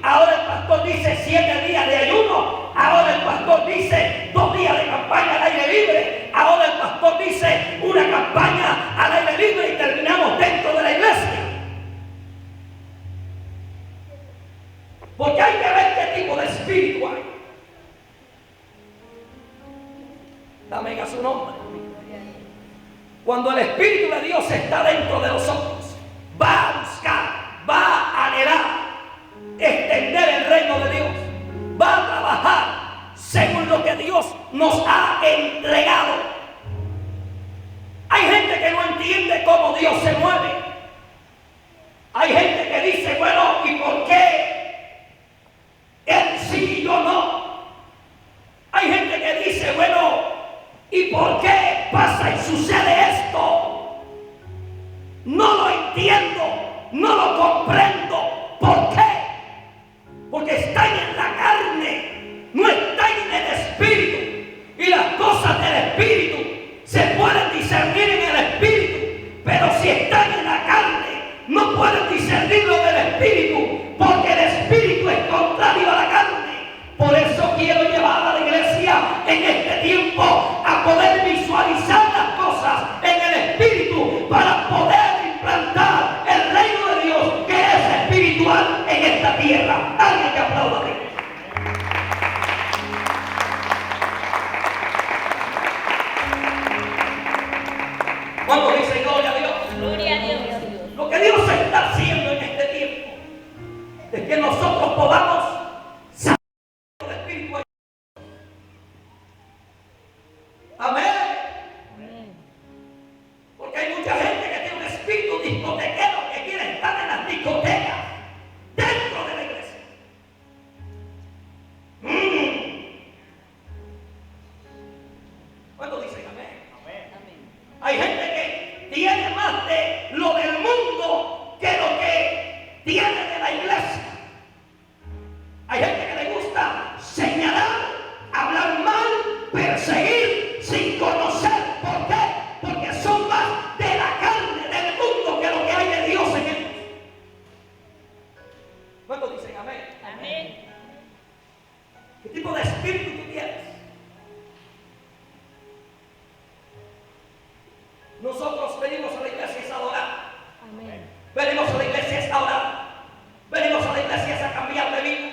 Ahora el pastor dice 7 días de ayuno. Ahora el pastor dice 2 días de campaña al aire libre. Ahora el pastor dice una campaña al aire libre y terminamos dentro de la iglesia. Porque hay que ver qué tipo de espíritu hay. Dame a su nombre. Cuando el Espíritu de Dios está dentro de nosotros, va a buscar, va a anhelar extender el reino de Dios, va a trabajar según lo que Dios nos ha entregado. Hay gente que no entiende cómo Dios se mueve. Hay gente que dice, bueno, ¿y por qué él sí y yo no? Hay gente que dice, bueno, ¿y por qué pasa y sucede esto? No lo entiendo, no lo comprendo. ¿Por qué? Porque están en la carne, no están en el espíritu. Y las cosas del espíritu se pueden discernir en el espíritu. Pero si están en la carne, no pueden discernir lo del espíritu. Porque el espíritu es contrario a la carne. Por eso quiero llevar a la iglesia en este tiempo a poder visualizar las cosas en el espíritu para poder implantar el reino de Dios que es espiritual en esta tierra. Alguien que aplauda a Dios. ¿Cuántos dicen gloria a Dios? Gloria a Dios. Lo que Dios está haciendo en este tiempo es que nosotros podamos saber del espíritu. Amén. Porque hay mucha gente que tiene un espíritu discotequero que quiere estar en las discotecas dentro de la iglesia. ¿Cuántos dicen amén? Hay gente que tiene más de lo del mundo que lo que tiene de la iglesia. Hay gente que le gusta señalar, hablar mal, perseguir sin conocer. ¿Por qué? Porque son más de la carne, del mundo, que lo que hay de Dios en ellos. ¿Cuántos dicen amén? Amén. ¿Qué tipo de espíritu tú tienes? Nosotros venimos a la iglesia a adorar. Amén. Venimos a la iglesia a orar. Venimos a la iglesia a cambiar de vida.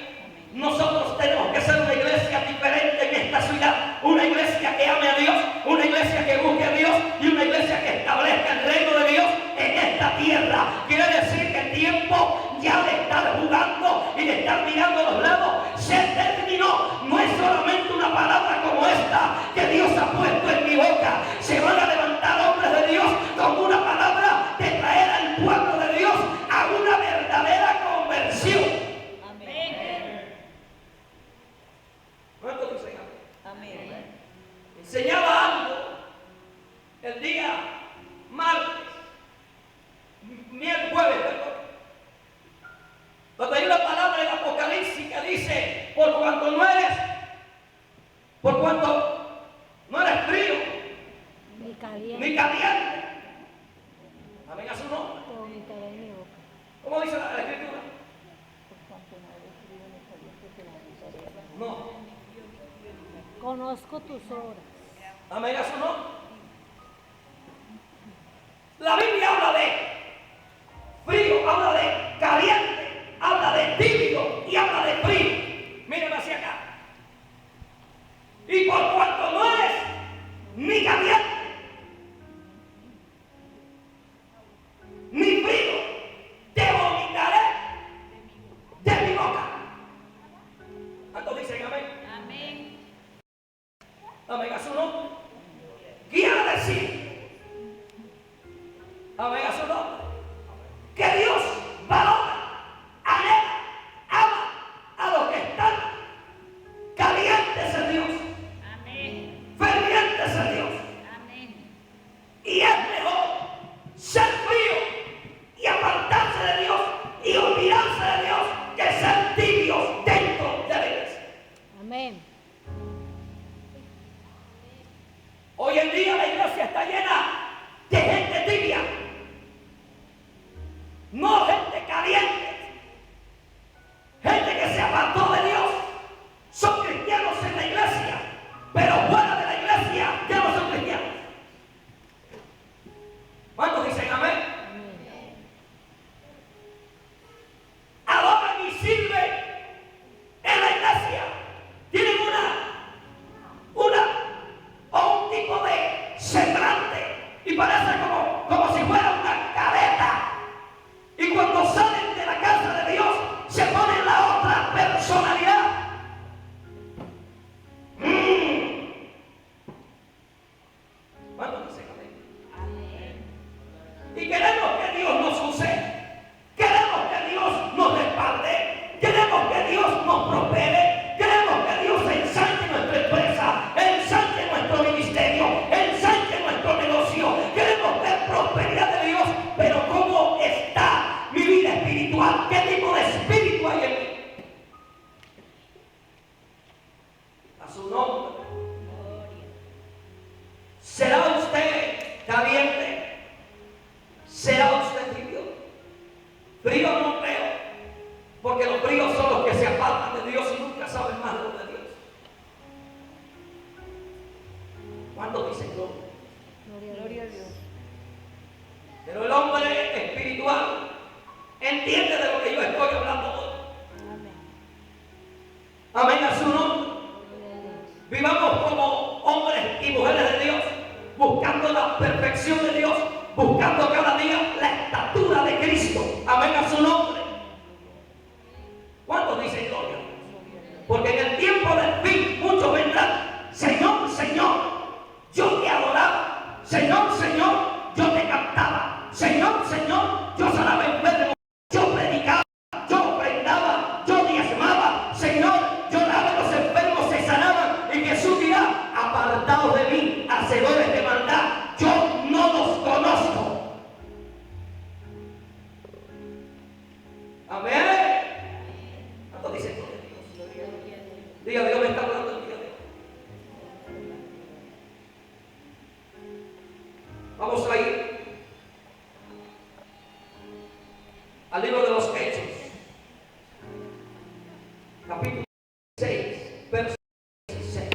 Nosotros tenemos que ser una iglesia diferente en esta ciudad. Una iglesia que ame a Dios, una iglesia que busque a Dios y una iglesia que establezca el reino de Dios en esta tierra. Quiere decir que el tiempo ya de estar jugando y de estar mirando a los lados se terminó. No es solamente una palabra como esta que Dios ha puesto en mi boca. Se van a levantar hombres de Dios con una palabra de traer al pueblo de Dios a una verdadera conversión. ¿Cuántos dicen amén? Amén. Enseñaba algo el día martes, jueves, perdón. Cuando hay una palabra en Apocalipsis que dice, por cuanto no eres frío, ni caliente. Amén a su nombre. ¿Cómo dice la escritura? No. Conozco tus obras. Amén a su nombre. La Biblia habla de frío, habla de caliente, habla de tibio y habla de frío. Mírenme hacia acá. Y por cuanto no eres ni caliente ni frío, te vomitaré de mi boca. ¿Cuántos dicen amén? Amén. Amén a su nombre. Diga, Dios me está hablando el día de hoy. Vamos a ir al libro de los Hechos, capítulo 6, verso 16.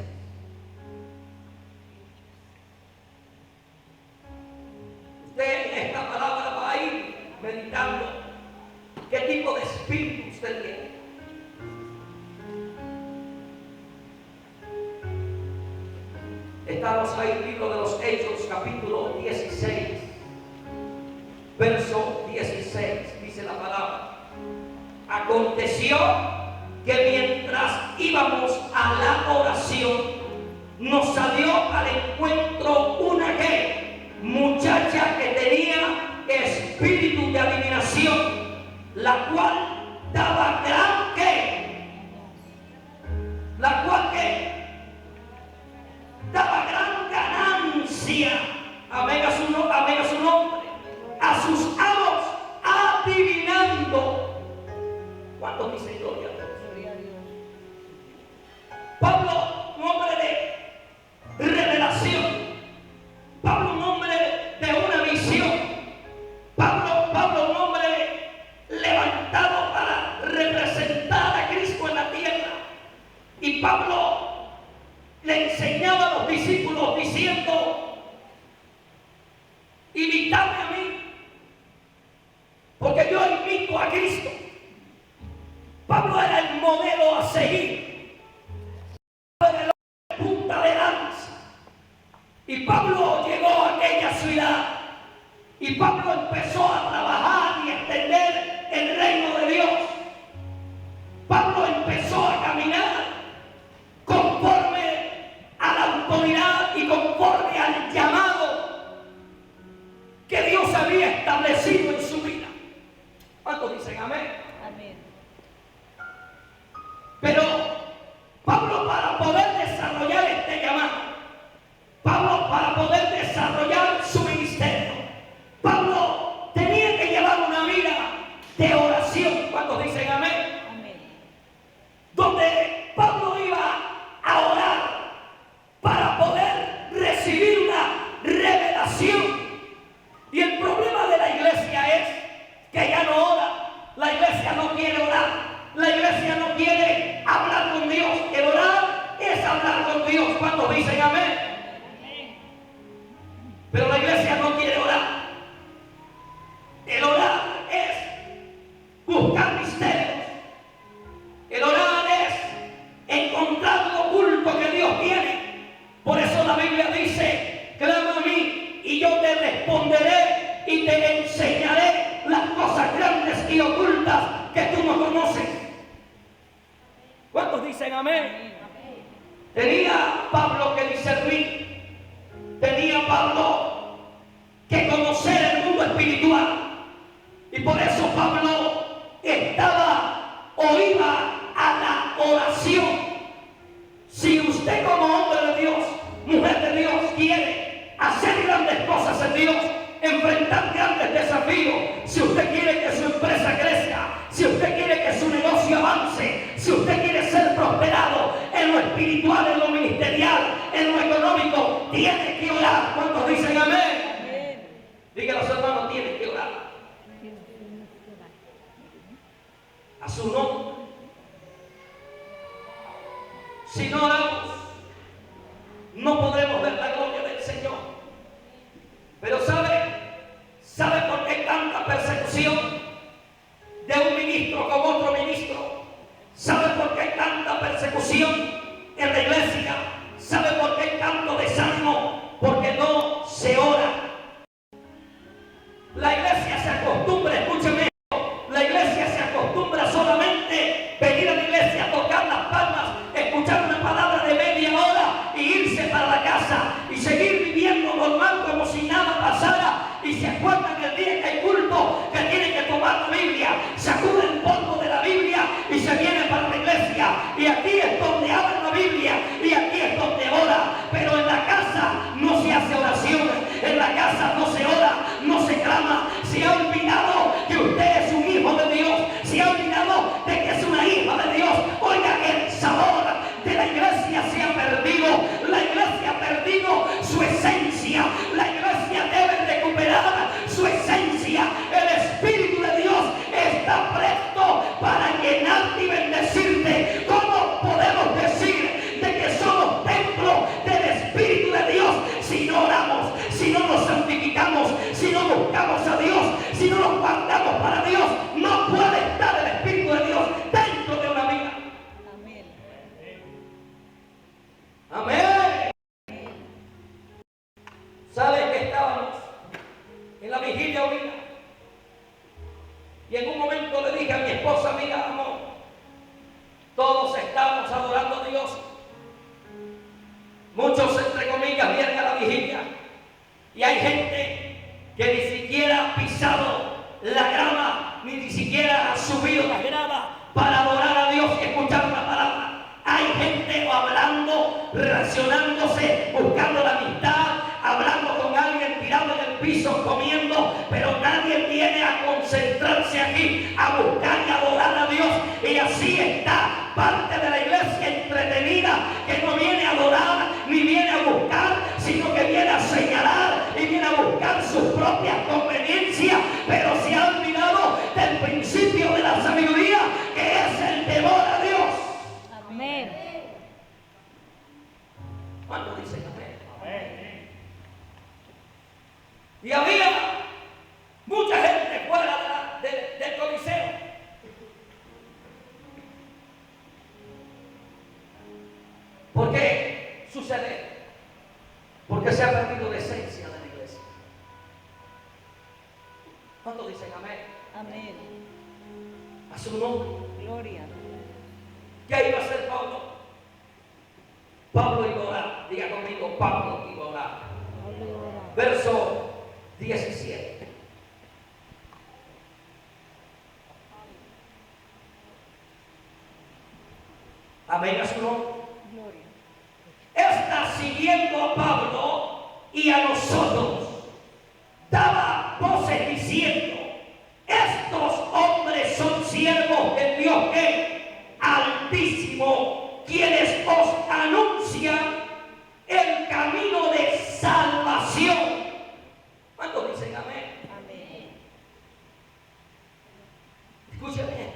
Usted en esta palabra va a ir meditando qué tipo de espíritu usted tiene. Estamos ahí en el libro de los Hechos, capítulo 16, verso 16, dice la palabra. Aconteció que mientras íbamos a la oración, nos salió al encuentro una muchacha que tenía espíritu de adivinación, la cual daba gran daba gran ganancia, amén a su nombre, a sus amos, adivinando. ¿Cuántos dicen gloria a Dios? Pablo, un hombre de revelación. Pablo, un hombre de una visión. Pablo, un hombre levantado para representar a Cristo en la tierra. Y Pablo le enseñaba a los discípulos diciendo: imitadme a mí, porque yo imito a Cristo. Pablo era el modelo a seguir. Pablo era el punta de lanza. Y Pablo llegó a aquella ciudad. Y Pablo empezó a trabajar y a extender el reino de Dios. Pablo empezó a caminar conforme a la autoridad y conforme al llamado que Dios había establecido en su vida. ¿Cuántos dicen amén? Amén. Pero Pablo, para poder desarrollar este llamado, Pablo, para poder desarrollar su ministerio, Pablo tenía que llevar una vida de oración. ¿Cuántos dicen amén? Amén. Donde Pablo iba a orar para poder recibir una revelación. Y el problema de la iglesia es que ya no ora. La iglesia no quiere orar. La iglesia no quiere hablar con Dios. El orar es hablar con Dios. ¿Cuántos dicen amén? Pero la iglesia no quiere orar. El orar es buscar misterios. El orar es encontrar lo oculto que Dios tiene. Por eso la Biblia dice: clama a mí y yo te responderé y te enseñaré las cosas grandes y ocultas que tú no conoces. ¿Cuántos dicen amén? Tenía Pablo que discernir. Tenía Pablo que conocer el mundo espiritual. Y por eso Pablo estaba o iba a la oración. Si usted, como hombre de Dios, mujer de Dios, quiere hacer grandes cosas en Dios, enfrentar grandes desafíos, si usted quiere que su empresa crezca, si usted quiere que su negocio avance, si usted quiere ser prosperado en lo espiritual, en lo ministerial, en lo económico, tiene que orar. ¿Cuántos dicen amén? Amén. Diga a los hermanos: tienen que orar. A su nombre. Si no oramos, no podremos ver la gloria del Señor. Pero ¿sabe por qué tanta persecución de un ministro con otro ministro? ¿Sabe por qué tanta persecución en la iglesia? ¿Sabe por qué tanto desánimo? Porque no se ora. La iglesia se acostumbra, escúcheme, la iglesia se acostumbra solamente venir a la iglesia, tocar las palmas, escuchar una palabra de media hora y irse para la casa y seguir viviendo normal como si nada pasara. Y se acuerdan el día que hay culto que tienen que tomar la Biblia, sacuden el polvo de la Biblia y se vienen para la iglesia. Y aquí es donde abren la Biblia y aquí es donde ora. Pero en la casa no se hace oración, en la casa no se ora, no se clama. Se ha olvidado que usted es un hijo de Dios, se ha olvidado de que es una hija de Dios. Oiga, el sabor de concentrarse aquí a buscar y adorar a Dios. Y así está parte de la iglesia entretenida, que no viene a adorar ni viene a buscar, sino que viene a señalar y viene a buscar sus propias conveniencias, pero se ha olvidado del principio de la sabiduría, que es el temor a Dios. Amén. ¿Cuántos dicen amén? Amén. Y había mucha gente fuera del Coliseo. ¿Por qué sucede? Porque se ha perdido la esencia de la iglesia. ¿Cuántos dicen amén? Amén. A su nombre. Gloria. ¿Qué iba a hacer Pablo? Pablo iba a orar. Diga conmigo, Pablo iba a orar. Verso 17. Amén, a su nombre. Gloria. Está siguiendo a Pablo y a nosotros. Daba voces diciendo: estos hombres son siervos del Dios Altísimo, quienes os anuncian el camino de salvación. ¿Cuántos dicen amén? Amén. Escúcheme.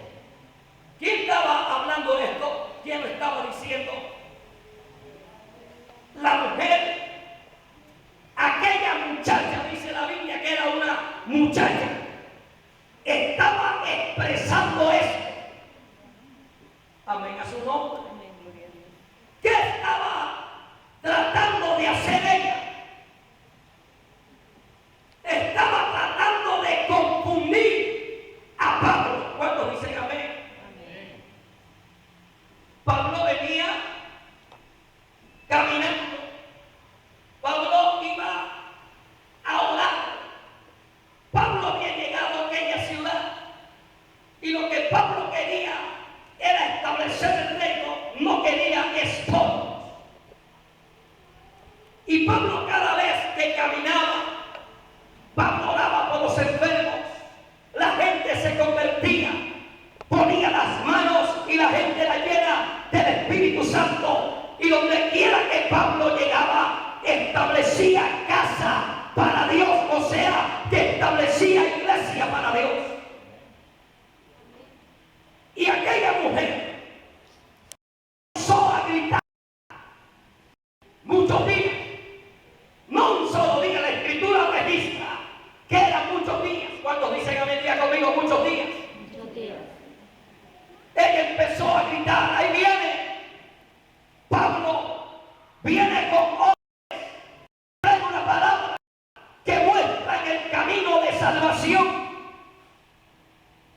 ¿Quién estaba hablando esto? ¿Quién lo estaba diciendo? La mujer. Aquella muchacha, dice la Biblia que era una muchacha, estaba expresando esto. Amén, a su nombre. Amén. Gloria a Dios. ¿Qué estaba tratando de hacer ella? Estaba tratando de confundir a Pablo. ¿Cuántos dicen amén? Amén. Pablo venía caminando. Pablo iba a orar. Pablo había llegado a aquella ciudad. Y lo que Pablo quería era establecer el reino, no quería esposos. Y Pablo, cada vez que caminaba, Pablo oraba por los enfermos. La gente se convertía, ponía las manos y la gente la llena del Espíritu Santo. Y donde quiera que Pablo llegaba, establecía casa para Dios, o sea, que establecía iglesia para Dios. Y aquella mujer comenzó a gritar muchos días. No un solo día, la Escritura registra que eran muchos días. ¿Cuántos dicen amén? Diga conmigo, muchos días. Muchos días. Ella empezó a gritar: ahí viene Pablo, viene con hombres, trae una palabra que muestra el camino de salvación.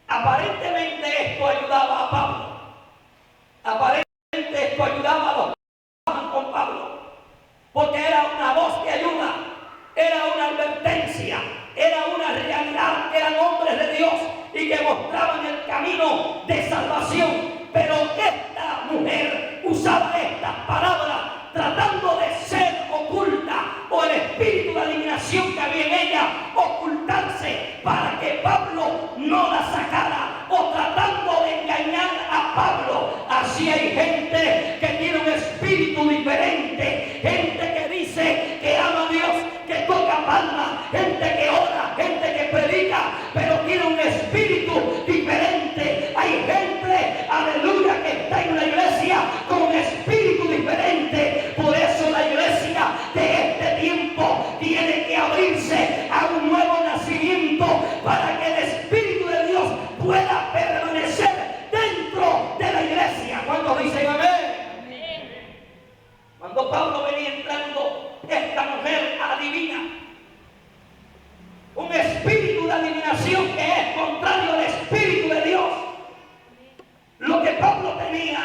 Aparentemente esto ayudaba a Pablo. Aparentemente esto ayudaba a los que estaban con Pablo, porque era una voz de ayuda, era una advertencia, era una realidad, que eran hombres de Dios y que mostraban el camino de salvación. Pero esta mujer usaba estas palabras tratando de ser oculta, o el espíritu de adivinación que había en ella ocultarse para que Pablo no la sacara, o tratando de engañar a Pablo. Así hay gente que tiene un espíritu diferente, gente que dice que ama a Dios, que toca palmas, gente que ora, gente que predica, pero tiene un espíritu diferente. Hay gente, aleluya, que está en una iglesia con un espíritu diferente. Por eso la iglesia de este tiempo tiene que abrirse a un nuevo nacimiento, para que el Espíritu de Dios pueda permanecer dentro de la iglesia. ¿Cuántos dicen amén? Amén. Cuando Pablo venía entrando, esta mujer adivina. Un espíritu de adivinación que es contrario al Espíritu de Dios. Lo que Pablo tenía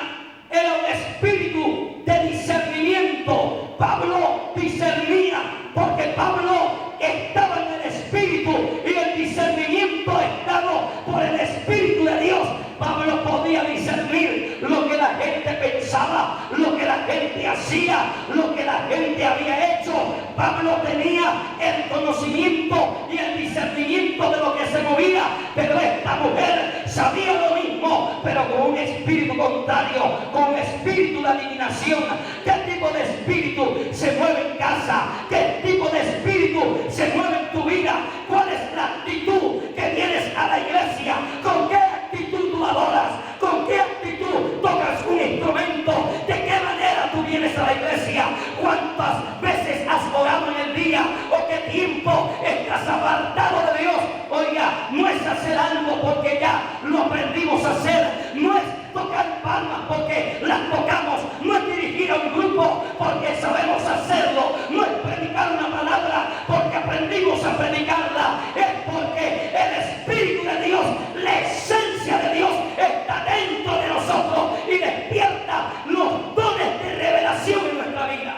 era un espíritu de discernimiento. Pablo discernía, porque Pablo estaba en el Espíritu, y el discernimiento estaba por el Espíritu de Dios. Pablo podía discernir lo que la gente pensaba, lo que la la gente hacía lo que la gente había hecho. Pablo tenía el conocimiento y el discernimiento de lo que se movía, pero esta mujer sabía lo mismo, pero con un espíritu contrario, con un espíritu de adivinación. ¿Qué tipo de espíritu se mueve en casa? ¿Qué tipo de espíritu se mueve en tu vida? ¿Cuál es la actitud que vienes a la iglesia? ¿Con qué actitud tú adoras? ¿Con qué actitud tocas un instrumento? ¿De qué manera tú vienes a la iglesia? ¿Cuántas veces has orado en el día? ¿O qué tiempo estás apartado de Dios? Oiga, no es hacer algo porque ya lo aprendimos a hacer. No es tocar palmas porque las tocamos. No es dirigir a un grupo porque sabemos hacerlo. No es predicar una palabra porque aprendimos a predicarla. Es porque el Espíritu de Dios, la esencia de Dios está dentro de nosotros y despierta los dones de revelación en nuestra vida.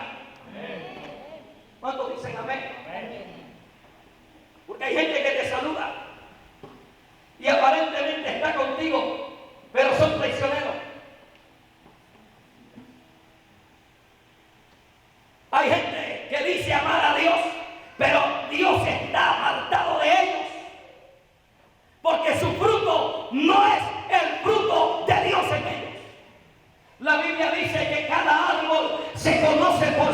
¿Cuántos dicen amén? Porque hay gente que te saluda y aparentemente está contigo, pero son traicioneros. Hay gente que dice amar a Dios, pero Dios está apartado de ellos, porque su fruto no es el fruto de Dios en ellos. La Biblia dice que cada árbol se conoce por